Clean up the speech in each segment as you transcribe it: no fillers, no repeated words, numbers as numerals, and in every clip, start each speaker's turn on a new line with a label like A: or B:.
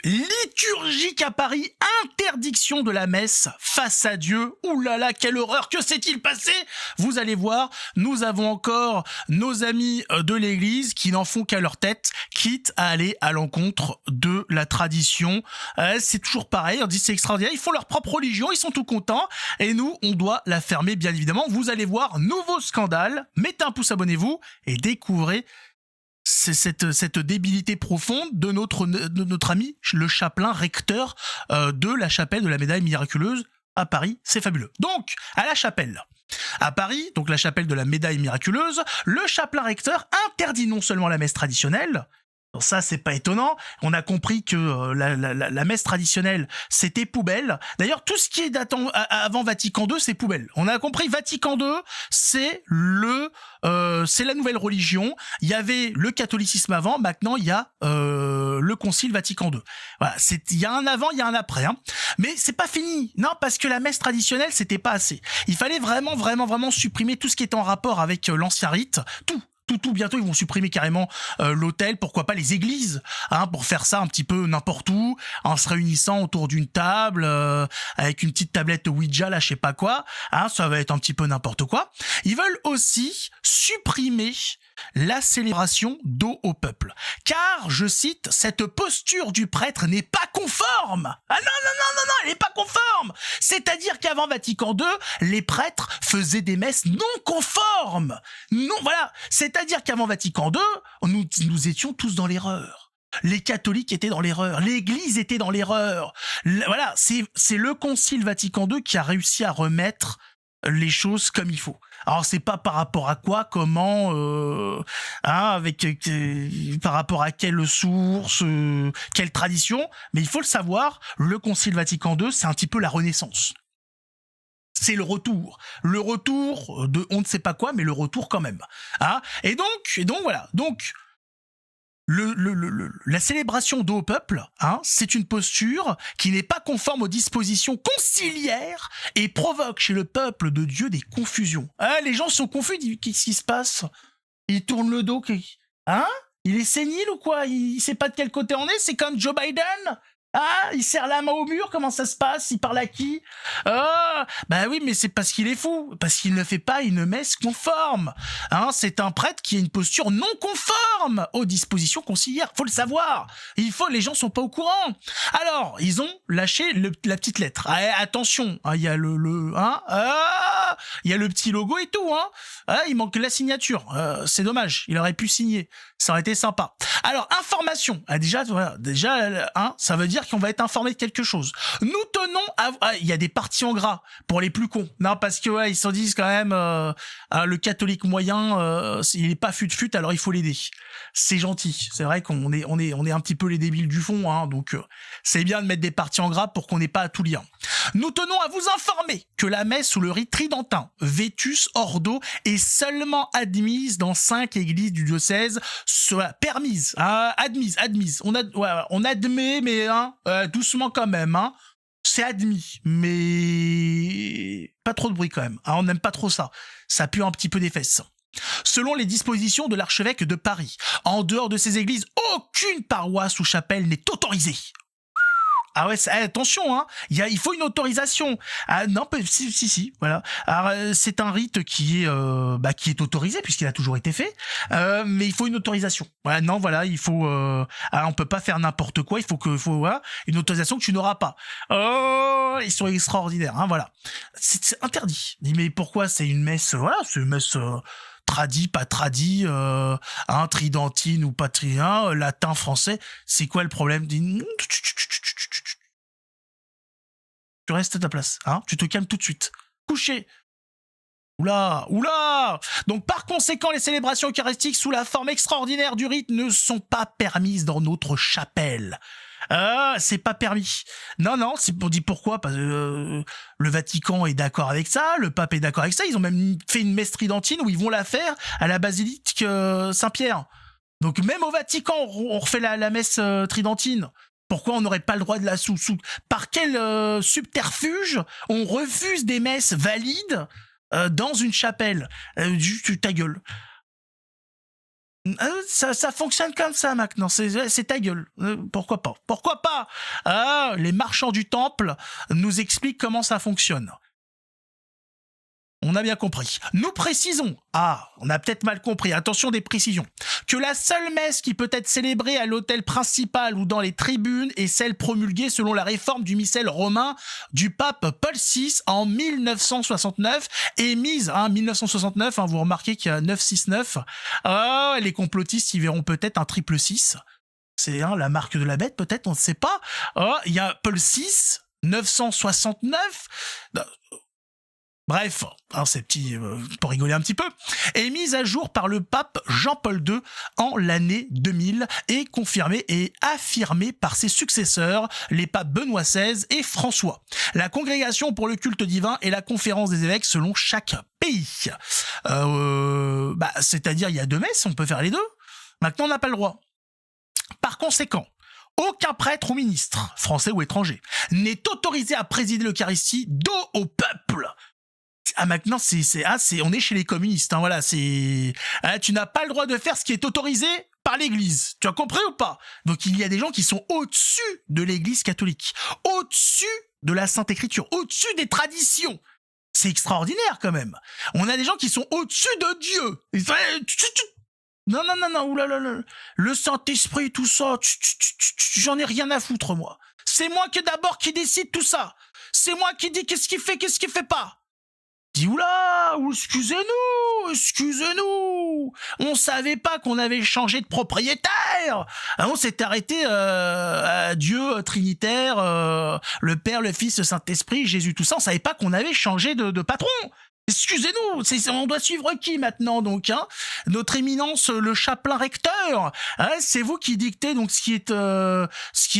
A: liturgique à Paris, interdiction de la messe face à Dieu. Ouh là là, quelle horreur, que s'est-il passé? Vous allez voir, nous avons encore nos amis de l'église qui n'en font qu'à leur tête, quitte à aller à l'encontre de la tradition. C'est toujours pareil, on dit c'est extraordinaire, ils font leur propre religion, ils sont tout contents, et nous, on doit la fermer bien évidemment. Vous allez voir, nouveau scandale, mettez un pouce, abonnez-vous, et découvrez cette débilité profonde de notre ami, le chapelain recteur de la chapelle de la médaille miraculeuse à Paris. C'est fabuleux. Donc, à la chapelle, à Paris, donc la chapelle de la médaille miraculeuse, le chapelain recteur interdit non seulement la messe traditionnelle. Ça, c'est pas étonnant. On a compris que la messe traditionnelle, c'était poubelle. D'ailleurs, tout ce qui est datant avant Vatican II, c'est poubelle. On a compris, Vatican II, c'est la nouvelle religion. Il y avait le catholicisme avant, maintenant il y a le Concile Vatican II. Voilà, il y a un avant, il y a un après. Hein. Mais c'est pas fini. Non, parce que la messe traditionnelle, c'était pas assez. Il fallait vraiment supprimer tout ce qui était en rapport avec l'ancien rite, tout. Bientôt ils vont supprimer carrément l'autel, pourquoi pas les églises, hein, pour faire ça un petit peu n'importe où, en se réunissant autour d'une table, avec une petite tablette Ouija, là, je sais pas quoi, hein, ça va être un petit peu n'importe quoi. Ils veulent aussi supprimer la célébration d'eau au peuple. Car, je cite, cette posture du prêtre n'est pas conforme. Ah non, elle n'est pas conforme. C'est-à-dire qu'avant Vatican II, les prêtres faisaient des messes non conformes. Non, voilà. C'est-à-dire qu'avant Vatican II, nous étions tous dans l'erreur. Les catholiques étaient dans l'erreur, l'Église était dans l'erreur. Voilà, c'est le Concile Vatican II qui a réussi à remettre les choses comme il faut. Alors c'est pas par rapport à quoi, comment, par rapport à quelle source, quelle tradition, mais il faut le savoir, le Concile Vatican II, c'est un petit peu la Renaissance. C'est le retour de on ne sait pas quoi, mais le retour quand même. Hein, et donc voilà. Donc la célébration d'eau au peuple, hein, c'est une posture qui n'est pas conforme aux dispositions conciliaires et provoque chez le peuple de Dieu des confusions. Hein, les gens sont confus, qu'est-ce qui se passe? Ils tournent le dos, hein? Il est sénile ou quoi? Il sait pas de quel côté on est? C'est comme Joe Biden? Ah, il serre la main au mur, comment ça se passe? Il parle à qui? Ah, bah oui, mais c'est parce qu'il est fou, parce qu'il ne fait pas une messe conforme. Hein, c'est un prêtre qui a une posture non conforme aux dispositions conciliaires. Faut le savoir. Les gens sont pas au courant. Alors, ils ont lâché la petite lettre. Ah, attention, il y a il y a le petit logo et tout. Hein. Ah, il manque la signature. C'est dommage. Il aurait pu signer. Ça aurait été sympa. Alors, information. Ah, déjà, hein, ça veut dire qu'on va être informé de quelque chose. Nous tenons à... il y a des parties en gras pour les plus cons. Non, parce que ils se disent quand même le catholique moyen, il est pas fut-fut, alors il faut l'aider. C'est gentil. C'est vrai qu'on est un petit peu les débiles du fond, hein, donc c'est bien de mettre des parties en gras pour qu'on n'ait pas à tout lire. Nous tenons à vous informer que la messe sous le rite tridentin, Vetus Ordo, est seulement admise dans 5 églises du diocèse, soit permise, hein, admise. On admet, mais hein, doucement quand même, hein. C'est admis, mais pas trop de bruit quand même. Hein, on n'aime pas trop ça. Ça pue un petit peu des fesses. Selon les dispositions de l'archevêque de Paris, en dehors de ces églises, aucune paroisse ou chapelle n'est autorisée. Ah ouais, attention, hein, il faut une autorisation. Ah non, si, voilà. Alors c'est un rite qui est autorisé puisqu'il a toujours été fait, mais il faut une autorisation. Voilà, non, voilà, il faut. On peut pas faire n'importe quoi. Il faut voilà, une autorisation que tu n'auras pas. Oh, ils sont extraordinaires, hein, voilà. C'est interdit. Mais pourquoi? C'est une messe, voilà, c'est une messe. Tradit, pas tradit, tridentine ou pas trident, latin, français, c'est quoi le problème? Tu restes à ta place, hein, tu te calmes tout de suite. Couché. Oula. Donc par conséquent, les célébrations eucharistiques sous la forme extraordinaire du rite ne sont pas permises dans notre chapelle. C'est pas permis. Non, on dit pourquoi? Parce que le Vatican est d'accord avec ça, le pape est d'accord avec ça, ils ont même fait une messe tridentine où ils vont la faire à la basilique Saint-Pierre. Donc même au Vatican, on refait la messe tridentine. Pourquoi on n'aurait pas le droit de la par quel subterfuge on refuse des messes valides dans une chapelle? Ta gueule. Ça fonctionne comme ça maintenant, c'est ta gueule. Pourquoi pas? Pourquoi pas? Ah, les marchands du temple nous expliquent comment ça fonctionne. On a bien compris. Nous précisons, on a peut-être mal compris, attention des précisions, que la seule messe qui peut être célébrée à l'autel principal ou dans les tribunes est celle promulguée selon la réforme du missel romain du pape Paul VI en 1969, émise, 1969, vous remarquez qu'il y a 969, les complotistes y verront peut-être un triple 6, c'est la marque de la bête peut-être, on ne sait pas, il y a Paul VI, 969, bref, c'est petit pour rigoler un petit peu, est mise à jour par le pape Jean-Paul II en l'année 2000 et confirmée et affirmée par ses successeurs, les papes Benoît XVI et François. La congrégation pour le culte divin et la conférence des évêques selon chaque pays. C'est-à-dire il y a 2 messes, on peut faire les 2. Maintenant on n'a pas le droit. Par conséquent, aucun prêtre ou ministre, français ou étranger, n'est autorisé à présider l'Eucharistie dos au peuple. Maintenant, on est chez les communistes, voilà, tu n'as pas le droit de faire ce qui est autorisé par l'Église. Tu as compris ou pas? Donc, il y a des gens qui sont au-dessus de l'Église catholique, au-dessus de la Sainte Écriture, au-dessus des traditions. C'est extraordinaire, quand même. On a des gens qui sont au-dessus de Dieu. Non, oulala, le Saint-Esprit, tout ça, j'en ai rien à foutre, moi. C'est moi qui décide tout ça. C'est moi qui dis qu'est-ce qu'il fait pas. Dis oula, excusez-nous, on savait pas qu'on avait changé de propriétaire. On s'est arrêté à Dieu Trinitaire, le Père, le Fils, le Saint-Esprit, Jésus, tout ça, on savait pas qu'on avait changé de patron. Excusez-nous, on doit suivre qui maintenant donc Notre éminence, le chapelain recteur. C'est vous qui dictez donc ce qui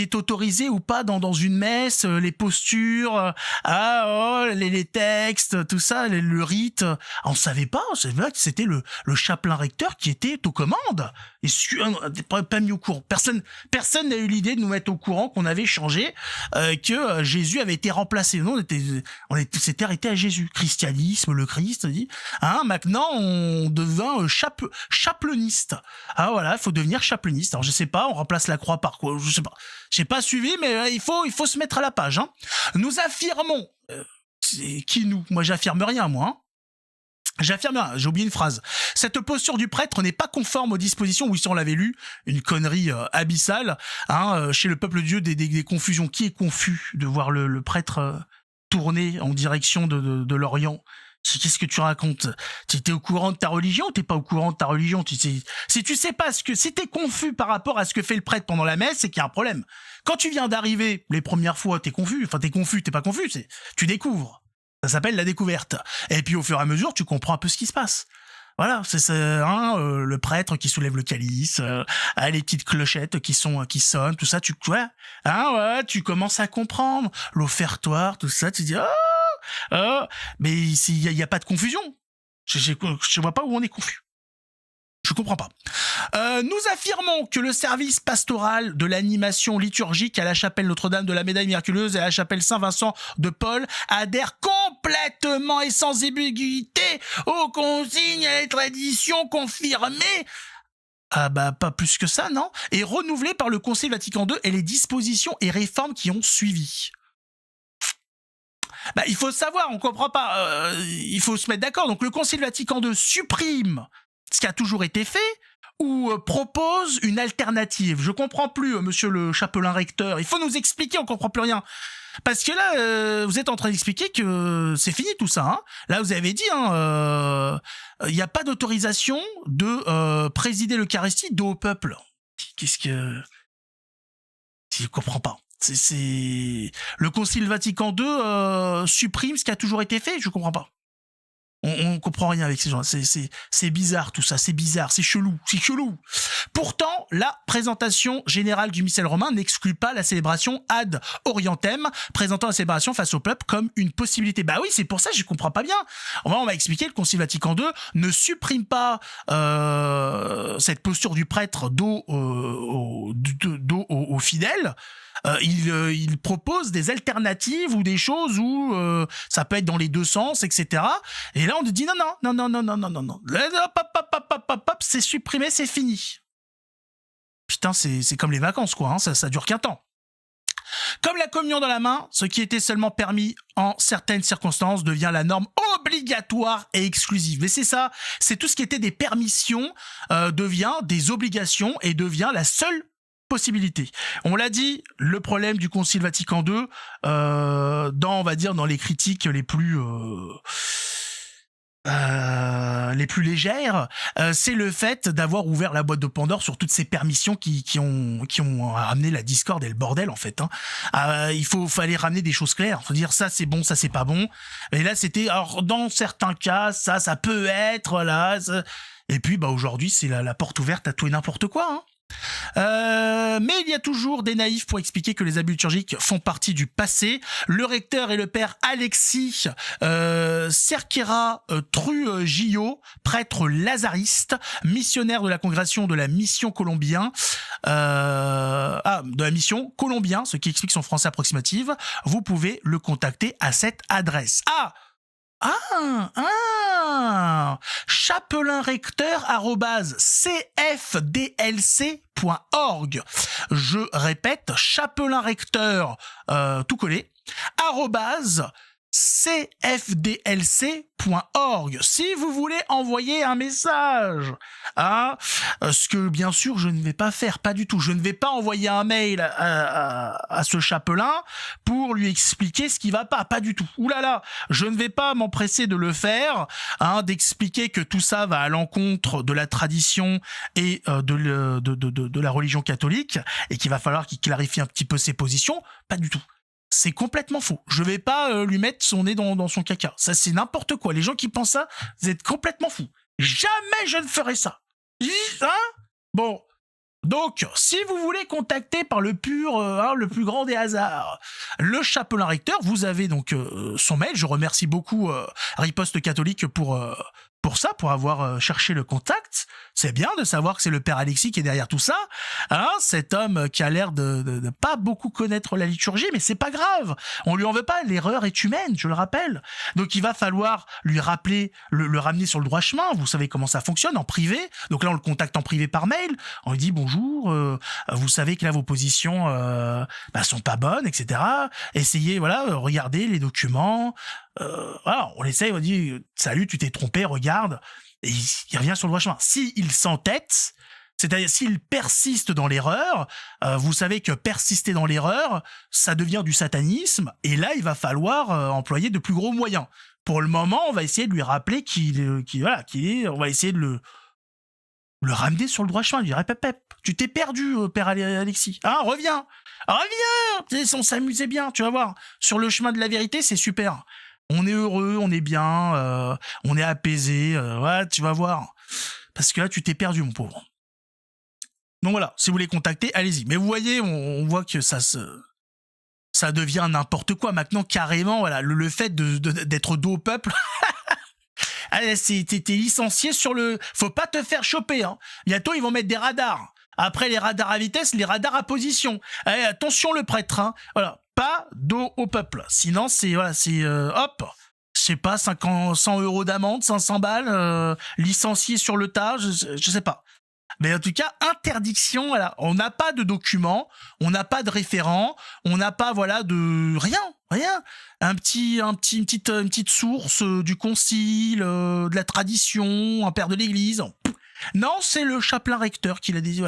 A: est autorisé ou pas dans une messe, les postures, les textes, tout ça, le rite. On savait pas, c'est vrai que c'était le chapelain recteur qui était aux commandes. Pas mis au courant. Personne n'a eu l'idée de nous mettre au courant qu'on avait changé, que Jésus avait été remplacé. Non, on s'était arrêté à Jésus. Christianisme, le Christ dit. Maintenant, on devint chapelainiste. Voilà, il faut devenir chapelainiste. Alors, je sais pas, on remplace la croix par quoi? Je sais pas. J'ai pas suivi, mais il faut se mettre à la page. Nous affirmons... c'est qui nous? Moi, j'affirme rien, moi. J'affirme rien, j'ai oublié une phrase. Cette posture du prêtre n'est pas conforme aux dispositions, oui, si on l'avait lu, une connerie abyssale, chez le peuple de Dieu, des confusions. Qui est confus de voir le prêtre tourner en direction de l'Orient? Qu'est-ce que tu racontes? T'es au courant de ta religion ou t'es pas au courant de ta religion? Si tu sais pas si t'es confus par rapport à ce que fait le prêtre pendant la messe, c'est qu'il y a un problème. Quand tu viens d'arriver les premières fois, t'es confus, t'es pas confus, tu découvres. Ça s'appelle la découverte. Et puis au fur et à mesure, tu comprends un peu ce qui se passe. Voilà, c'est le prêtre qui soulève le calice, les petites clochettes qui sonnent, tout ça, tu commences à comprendre l'offertoire, tout ça, tu dis mais il y a pas de confusion. Je vois pas où on est confus. Je comprends pas. Nous affirmons que le service pastoral de l'animation liturgique à la chapelle Notre-Dame de la Médaille Miraculeuse et à la chapelle Saint-Vincent de Paul adhère complètement et sans ambiguïté aux consignes et les traditions confirmées. Pas plus que ça, non? Et renouvelé par le Concile Vatican II et les dispositions et réformes qui ont suivi. Il faut savoir, on comprend pas, il faut se mettre d'accord. Donc le Concile Vatican II supprime ce qui a toujours été fait ou propose une alternative. Je comprends plus, monsieur le chapelain recteur. Il faut nous expliquer, on comprend plus rien. Parce que là, vous êtes en train d'expliquer que c'est fini tout ça. Là, vous avez dit, il n'y a pas d'autorisation de présider l'Eucharistie dos au peuple. Qu'est-ce que... Je comprends pas. Le Concile Vatican II supprime ce qui a toujours été fait, je comprends pas. On comprend rien avec ces gens. C'est bizarre tout ça, c'est bizarre, c'est chelou. Pourtant, la présentation générale du missel romain n'exclut pas la célébration ad orientem, présentant la célébration face au peuple comme une possibilité. Oui, c'est pour ça que je comprends pas bien. On m'a expliqué, le Concile Vatican II ne supprime pas cette posture du prêtre dos aux fidèles. il propose des alternatives ou des choses où ça peut être dans les deux sens, etc. Et là, on te dit non. Hop, c'est supprimé, c'est fini. Putain, c'est comme les vacances, quoi. Hein, ça dure qu'un temps. Comme la communion dans la main, ce qui était seulement permis en certaines circonstances devient la norme obligatoire et exclusive. Mais c'est ça, c'est tout ce qui était des permissions devient des obligations et devient la seule possibilité. On l'a dit, le problème du Concile Vatican II, on va dire dans les critiques les plus légères, c'est le fait d'avoir ouvert la boîte de Pandore sur toutes ces permissions qui ont ramené la discorde et le bordel en fait. Fallait ramener des choses claires, faut dire ça c'est bon, ça c'est pas bon. Et là c'était, alors dans certains cas ça peut être là. Et puis aujourd'hui c'est la porte ouverte à tout et n'importe quoi. Hein. Mais il y a toujours des naïfs pour expliquer que les abus liturgiques font partie du passé. Le recteur est le père Alexis Cerquera Trujillo, prêtre lazariste, missionnaire de la congrégation de la mission Colombien, ce qui explique son français approximatif. Vous pouvez le contacter à cette adresse. chapelinrecteur@cfdlc.org. Je répète, chapelinrecteur tout collé @cfdlc.org. Si vous voulez envoyer un message, ce que bien sûr je ne vais pas faire, pas du tout. Je ne vais pas envoyer un mail à ce chapelain pour lui expliquer ce qui va pas du tout. Ouh là là, je ne vais pas m'empresser de le faire, d'expliquer que tout ça va à l'encontre de la tradition et de la religion catholique et qu'il va falloir qu'il clarifie un petit peu ses positions. Pas du tout. C'est complètement faux. Je vais pas lui mettre son nez dans son caca. Ça, c'est n'importe quoi. Les gens qui pensent ça, vous êtes complètement fous. Jamais je ne ferai ça. Bon. Donc, si vous voulez contacter par le plus grand des hasards, le chapelain recteur, vous avez donc son mail. Je remercie beaucoup Riposte Catholique pour ça, pour avoir cherché le contact. C'est bien de savoir que c'est le père Alexis qui est derrière tout ça. Cet homme qui a l'air de pas beaucoup connaître la liturgie, mais c'est pas grave. On lui en veut pas, l'erreur est humaine, je le rappelle. Donc il va falloir lui rappeler, le ramener sur le droit chemin. Vous savez comment ça fonctionne, en privé. Donc là, on le contacte en privé par mail. On lui dit bonjour, vous savez que là, vos positions sont pas bonnes, etc. Essayez, regardez les documents. On essaye, on dit salut, tu t'es trompé, regarde, et il revient sur le droit chemin. S'il s'entête, c'est-à-dire s'il persiste dans l'erreur, vous savez que persister dans l'erreur, ça devient du satanisme, et là il va falloir employer de plus gros moyens. Pour le moment, on va essayer de lui rappeler on va essayer de le ramener sur le droit chemin, lui dire tu t'es perdu, père Alexis. Reviens, on s'amusait bien, tu vas voir. Sur le chemin de la vérité, c'est super. On est heureux, on est bien, on est apaisé, tu vas voir. Parce que là, tu t'es perdu, mon pauvre. Donc voilà, si vous voulez contacter, allez-y. Mais vous voyez, on voit que ça devient n'importe quoi. Maintenant, carrément, le fait d'être dos au peuple... t'es licencié sur le... Faut pas te faire choper. Bientôt, ils vont mettre des radars. Après les radars à vitesse, les radars à position. Allez, attention le prêtre. Pas dos au peuple. Sinon, je sais pas, 100 € d'amende, 500 balles, licencié sur le tas, je sais pas. Mais en tout cas, interdiction, on n'a pas de documents, on n'a pas de référent, on n'a pas, de rien. Une petite source du concile, de la tradition, un père de l'église. Non, c'est le chapelain recteur qui l'a dit,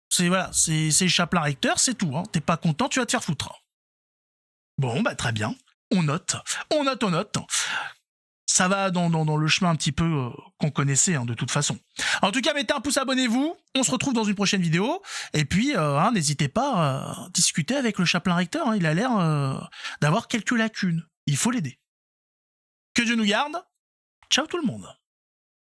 A: C'est le chapelain recteur, c'est tout, T'es pas content, tu vas te faire foutre. Bon, très bien. On note. Ça va dans le chemin un petit peu qu'on connaissait, de toute façon. En tout cas, mettez un pouce, abonnez-vous. On se retrouve dans une prochaine vidéo. Et puis, n'hésitez pas à discuter avec le chapelain recteur. Il a l'air d'avoir quelques lacunes. Il faut l'aider. Que Dieu nous garde. Ciao tout le monde.